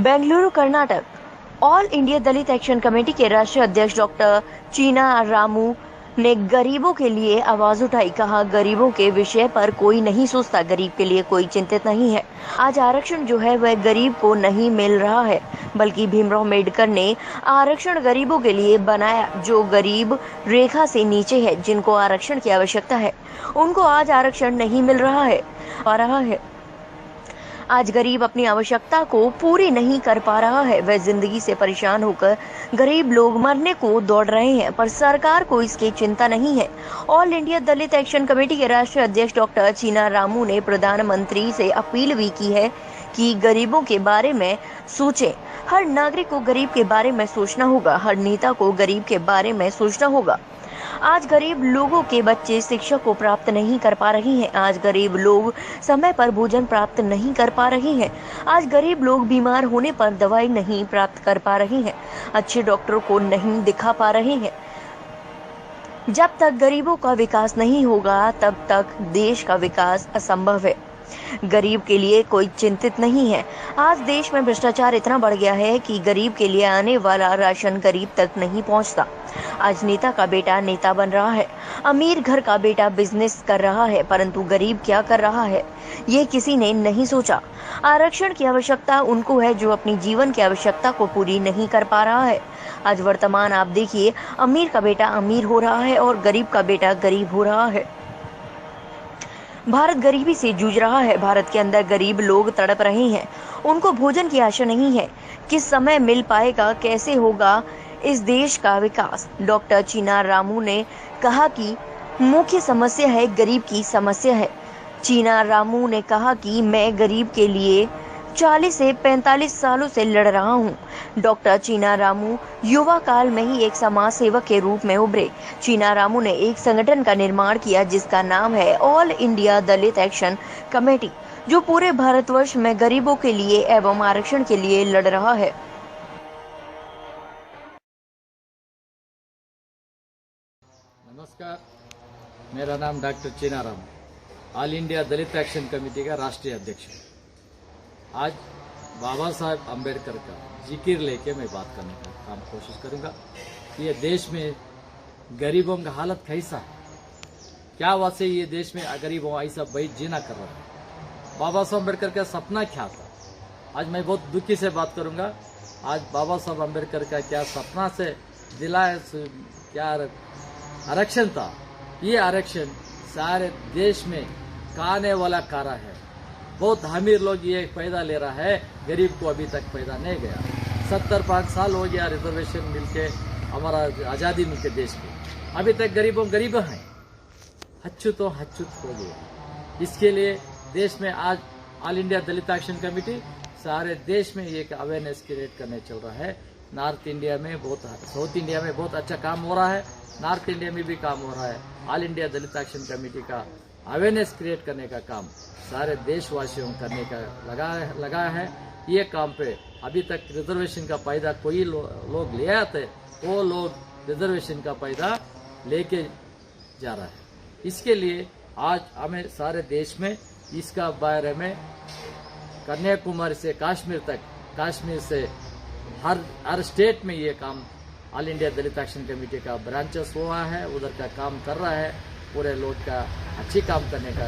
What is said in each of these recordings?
Bengaluru Karnataka. All India दलित action committee के राष्ट्रीय अध्यक्ष डॉक्टर चीना रामू ने गरीबों के लिए आवाज उठाई। कहा, गरीबों के विषय पर कोई नहीं सोचता, गरीब के लिए कोई चिंतित नहीं है। आज आरक्षण जो है वह गरीब को नहीं मिल रहा है, बल्कि भीमराव अम्बेडकर ने आरक्षण गरीबों के लिए बनाया, जो गरीब रेखा से नीचे है, जिनको आरक्षण की आवश्यकता है, उनको आज आरक्षण नहीं मिल रहा है। आज गरीब अपनी आवश्यकता को पूरी नहीं कर पा रहा है। वह जिंदगी से परेशान होकर गरीब लोग मरने को दौड़ रहे हैं, पर सरकार को इसकी चिंता नहीं है। ऑल इंडिया दलित एक्शन कमेटी के राष्ट्रीय अध्यक्ष डॉक्टर चीना रामू ने प्रधानमंत्री से अपील भी की है कि गरीबों के बारे में सोचें। हर नागरिक को गरीब के बारे में सोचना होगा, हर नेता को गरीब के बारे में सोचना होगा। आज गरीब लोगों के बच्चे शिक्षा को प्राप्त नहीं कर पा रहे हैं। आज गरीब लोग समय पर भोजन प्राप्त नहीं कर पा रहे हैं। आज गरीब लोग बीमार होने पर दवाई नहीं प्राप्त कर पा रहे हैं, अच्छे डॉक्टरों को नहीं दिखा पा रहे हैं। जब तक गरीबों का विकास नहीं होगा, तब तक देश का विकास असंभव है। गरीब के लिए कोई चिंतित नहीं है। आज देश में भ्रष्टाचार इतना बढ़ गया है कि गरीब के लिए आने वाला राशन गरीब तक नहीं पहुंचता। आज नेता का बेटा नेता बन रहा है, अमीर घर का बेटा बिजनेस कर रहा है, परंतु गरीब क्या कर रहा है, ये किसी ने नहीं सोचा। आरक्षण की आवश्यकता उनको है जो अपनी जीवन की आवश्यकता को पूरी नहीं कर पा रहा है। आज वर्तमान आप देखिए, अमीर का बेटा अमीर हो रहा है और गरीब का बेटा गरीब हो रहा है। भारत गरीबी से जूझ रहा है। भारत के अंदर गरीब लोग तड़प रहे हैं, उनको भोजन की आशा नहीं है। किस समय मिल पाएगा, कैसे होगा इस देश का विकास? डॉक्टर चीना रामू ने कहा कि मुख्य समस्या है गरीब की समस्या है। चीना रामू ने कहा कि मैं गरीब के लिए 40 से 45 सालों से लड़ रहा हूं। डॉक्टर चीना रामू युवा काल में ही एक समाज सेवक के रूप में उभरे। चीना रामू ने एक संगठन का निर्माण किया जिसका नाम है ऑल इंडिया दलित एक्शन कमेटी, जो पूरे भारतवर्ष में गरीबों के लिए एवं आरक्षण के लिए लड़ रहा है। नमस्कार, मेरा नाम डॉक्टर चीना रामू, ऑल इंडिया दलित एक्शन कमेटी का राष्ट्रीय अध्यक्ष है। आज बाबा साहब अम्बेडकर का जिक्र लेके मैं बात करने का काम कोशिश करूंगा कि ये देश में गरीबों का हालत कैसा है, क्या वैसे ये देश में गरीबों ऐसा बैठ जीना कर रहा है। बाबा साहब अम्बेडकर का सपना क्या था, आज मैं बहुत दुखी से बात करूंगा। आज बाबा साहब अम्बेडकर का क्या सपना से दिलाए, क्या आरक्षण था, ये आरक्षण सारे देश में खाने वाला कारा है। बहुत अमीर लोग ये फायदा ले रहा है, गरीब को अभी तक फायदा नहीं गया। 75 साल हो गया रिजर्वेशन मिलके, हमारा आज़ादी मिलके देश की, अभी तक गरीब हैं, हच्छुत हो गया। इसके लिए देश में आज ऑल इंडिया दलित एक्शन कमेटी सारे देश में एक अवेयरनेस क्रिएट करने चल रहा है। नॉर्थ इंडिया में साउथ इंडिया में बहुत अच्छा काम हो रहा है, नॉर्थ इंडिया में भी काम हो रहा है। ऑल इंडिया दलित एक्शन कमेटी का अवेयरनेस क्रिएट करने का काम सारे देशवासियों करने का लगा है। ये काम पे अभी तक रिजर्वेशन का फायदा कोई लोग ले आते, वो लोग रिजर्वेशन का फायदा लेके जा रहा है। इसके लिए आज हमें सारे देश में इसका बारे में कन्याकुमारी से कश्मीर तक, कश्मीर से हर स्टेट में ये काम ऑल इंडिया दलित एक्शन कमेटी का ब्रांचेस हुआ है, उधर का काम कर रहा है। पूरे लोग का अच्छी काम करने का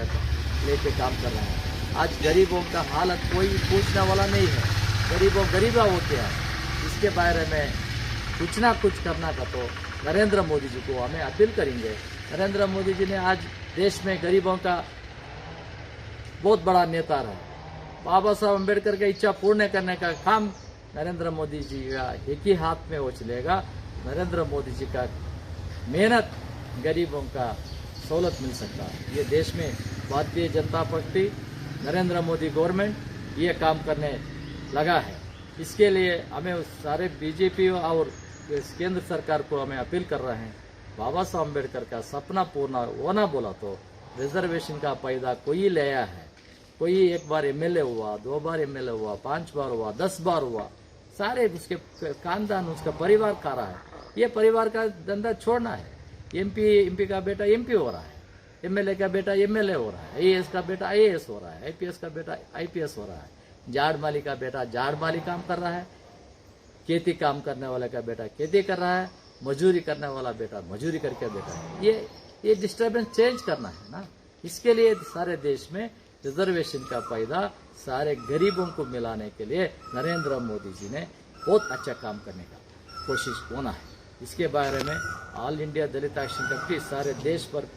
लेके काम कर रहे हैं। आज गरीबों का हालत कोई पूछने वाला नहीं है, गरीबा होते हैं। इसके बारे में कुछ ना कुछ करना का तो नरेंद्र मोदी जी को हमें अपील करेंगे। नरेंद्र मोदी जी ने आज देश में गरीबों का बहुत बड़ा नेता रहा। बाबा साहब अम्बेडकर की इच्छा पूर्ण करने का काम नरेंद्र मोदी जी का एक ही हाथ में हो चलेगा। नरेंद्र मोदी जी का मेहनत गरीबों का सहूलत मिल सकता है। ये देश में भारतीय जनता पार्टी, नरेंद्र मोदी गवर्नमेंट ये काम करने लगा है। इसके लिए हमें सारे बीजेपी और केंद्र सरकार को हमें अपील कर रहे हैं, बाबा साहब अम्बेडकर का सपना पूर्ण होना बोला तो रिजर्वेशन का फायदा कोई ले आया है। कोई एक बार एमएलए हुआ, 2 बार एमएलए हुआ, 5 बार हुआ, 10 बार हुआ, सारे उसके खानदान, उसका परिवार खा रहा है। ये परिवार का धंधा छोड़ना है। एमपी का बेटा एमपी हो रहा है, एमएलए का बेटा एमएलए हो रहा है, आईएएस का बेटा आईएएस हो रहा है, आईपीएस का बेटा आईपीएस हो रहा है। झाड़ माली का बेटा झाड़ माली काम कर रहा है, खेती काम करने वाला का बेटा खेती कर रहा है, मजदूरी करने वाला बेटा मजदूरी करके बेटा है। ये डिस्टर्बेंस चेंज करना है ना। इसके लिए सारे देश में रिजर्वेशन का फायदा सारे गरीबों को मिलाने के लिए नरेंद्र मोदी जी ने बहुत अच्छा काम करने का कोशिश होना है। इसके बारे में ऑल इंडिया दलित एक्शन कमेटी सारे देश पर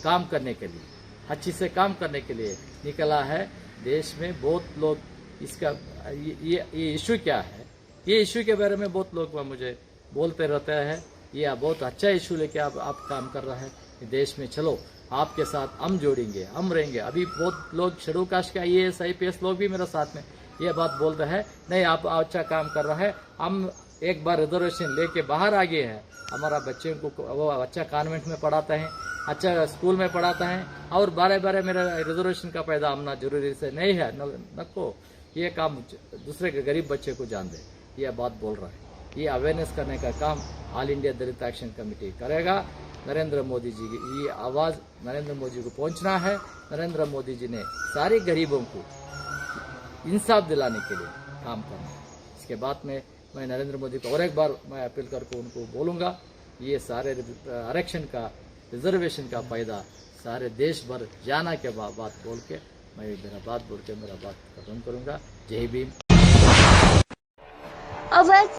काम करने के लिए, अच्छी से काम करने के लिए निकला है। देश में बहुत लोग इसका ये इशू क्या है, ये इशू के बारे में बहुत लोग मुझे बोलते रहते हैं, ये बहुत अच्छा इशू लेके आप काम कर रहे हैं देश में। चलो आपके साथ हम जोड़ेंगे, हम रहेंगे। अभी बहुत लोग शेड्यूल कास्ट के IAS IPS लोग भी मेरे साथ में ये बात बोल रहे हैं, नहीं आप अच्छा काम कर रहे हैं, हम एक बार रिजर्वेशन लेके बाहर आ गए हैं, हमारा बच्चे को वो अच्छा कॉन्वेंट में पढ़ाते हैं, अच्छा स्कूल में पढ़ाता है, और बारे बारे मेरा रिजर्वेशन का पैदा हमना जरूरी से नहीं है, नको ये काम दूसरे के गरीब बच्चे को जान दे, ये बात बोल रहा है। ये अवेयरनेस करने का काम ऑल इंडिया दलित एक्शन कमेटी करेगा। नरेंद्र मोदी जी की ये आवाज़ नरेंद्र मोदी को पहुंचना है। नरेंद्र मोदी जी ने सारे गरीबों को इंसाफ दिलाने के लिए काम करना है। इसके बाद में मैं नरेंद्र मोदी को और एक बार मैं अपील करके उनको बोलूँगा, ये सारे आरक्षण का रिजर्वेशन का फायदा सारे देश भर जाना के बात बोल के मैं मेरा बात बोल के मेरा बात खत्म करूँगा। जय भीम। अवैध